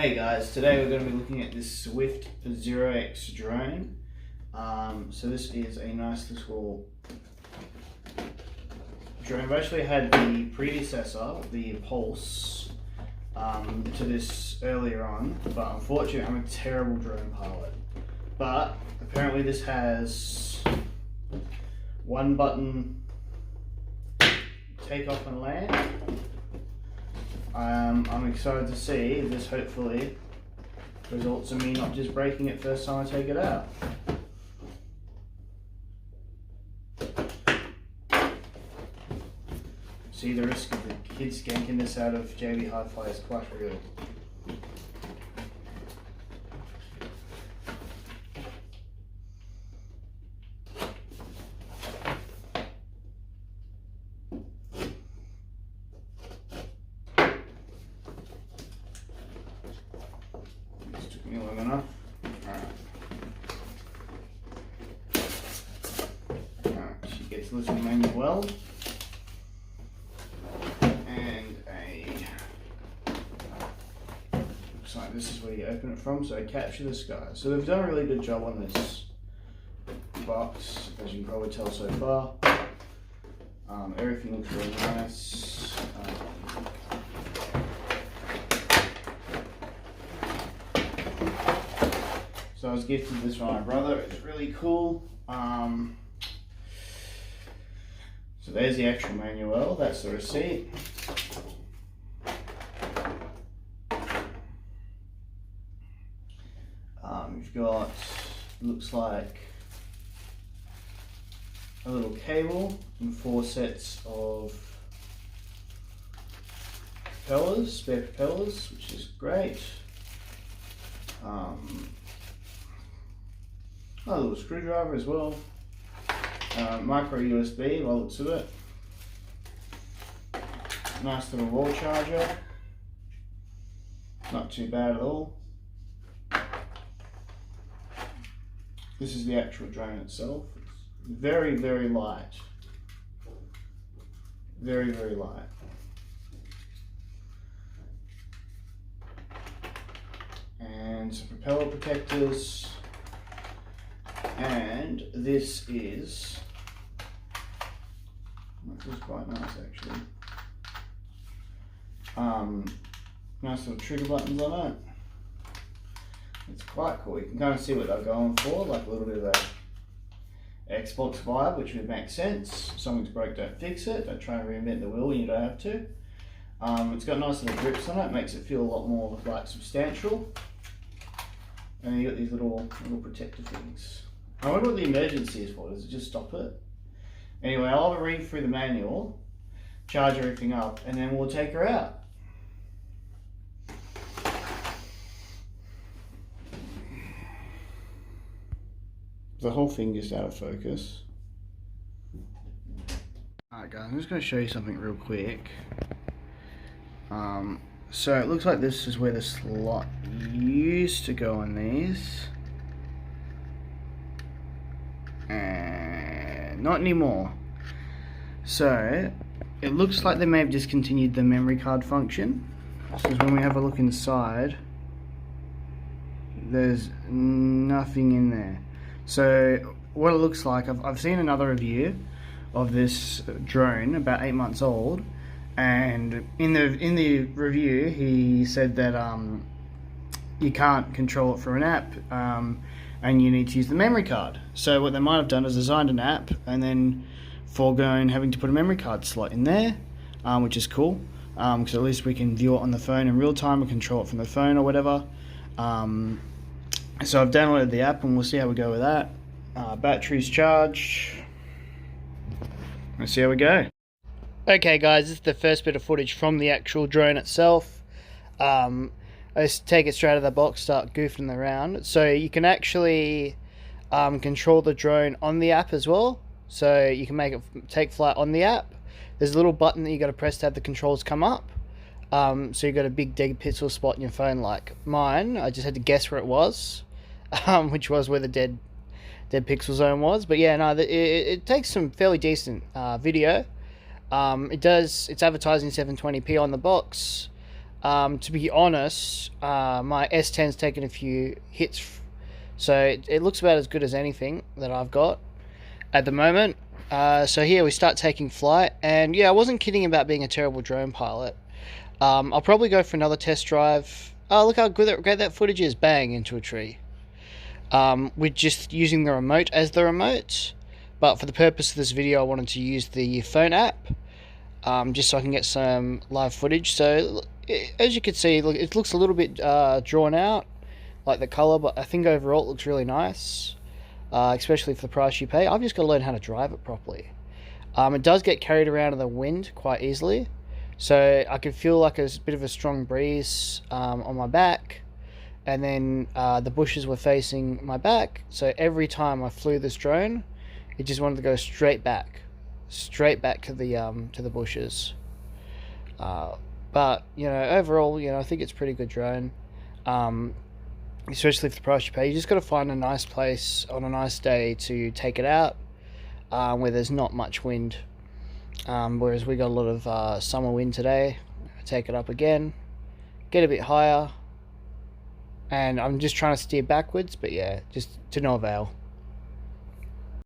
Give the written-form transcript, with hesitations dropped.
Hey guys, today we're going to be looking at this Swift 0x drone. So this is a nice little drone. I've actually had the predecessor, the Pulse, to this earlier on, but unfortunately I'm a terrible drone pilot. But apparently this has one button take off and land. I'm excited to see if this hopefully results in me not just breaking it first time I take it out. See, the risk of the kids skanking this out of JB Hi-Fi is quite real. Long enough. Alright, she gets a little manual weld and looks like this is where you open it from, so I capture the sky. So they've done a really good job on this box, as you can probably tell so far. Everything looks really nice. So I was gifted this by my brother. It's really cool. So there's the actual manual. That's the receipt. You've got, looks like a little cable and 4 sets of propellers, spare propellers, which is great. A little screwdriver as well, micro USB by the looks of it, nice little wall charger, not too bad at all. This is the actual drone itself. It's very, very light, very, very light. And some propeller protectors. And this is quite nice actually. Nice little trigger buttons on it. It's quite cool. You can kind of see what they're going for, like a little bit of a Xbox vibe, which would make sense. If something's broke, don't fix it. Don't try and reinvent the wheel when you don't have to. It's got nice little grips on it. Makes it feel a lot more like substantial. And you got these little protector things. I wonder what the emergency is for. Does it just stop it? Anyway, I'll have a read through the manual, charge everything up, and then we'll take her out. The whole thing is out of focus. Alright guys, I'm just going to show you something real quick. So it looks like this is where the slot used to go on these. And not anymore. So it looks like they may have discontinued the memory card function. So when we have a look inside, there's nothing in there. So what it looks like, I've seen another review of this drone about 8 months old, and in the review he said that you can't control it through an app, and you need to use the memory card. So what they might have done is designed an app and then foregone having to put a memory card slot in there, which is cool, because at least we can view it on the phone in real time or control it from the phone or whatever. So I've downloaded the app and we'll see how we go with that. Battery's charged. Let's see how we go. Okay guys, this is the first bit of footage from the actual drone itself. I just take it straight out of the box, start goofing around. So you can actually control the drone on the app as well. So you can make it take flight on the app. There's a little button that you got to press to have the controls come up. So you got a big dead pixel spot in your phone like mine. I just had to guess where it was, which was where the dead pixel zone was. But yeah, no, it takes some fairly decent video. It's advertising 720p on the box. To be honest, my S10's taken a few hits, so it looks about as good as anything that I've got at the moment. So here we start taking flight, and yeah, I wasn't kidding about being a terrible drone pilot. I'll probably go for another test drive. Oh, look how great that footage is. Bang, into a tree. We're just using the remote as the remote, but for the purpose of this video I wanted to use the phone app, just so I can get some live footage. So as you can see, look, it looks a little bit drawn out, like the colour, but I think overall it looks really nice, especially for the price you pay. I've just got to learn how to drive it properly. It does get carried around in the wind quite easily, so I can feel like there's a bit of a strong breeze on my back, and then the bushes were facing my back, so every time I flew this drone, it just wanted to go straight back to the bushes. But you know, overall, you know, I think it's a pretty good drone, especially for the price you pay. You just got to find a nice place on a nice day to take it out, where there's not much wind. Whereas we got a lot of summer wind today. Take it up again, get a bit higher, and I'm just trying to steer backwards, but yeah, just to no avail.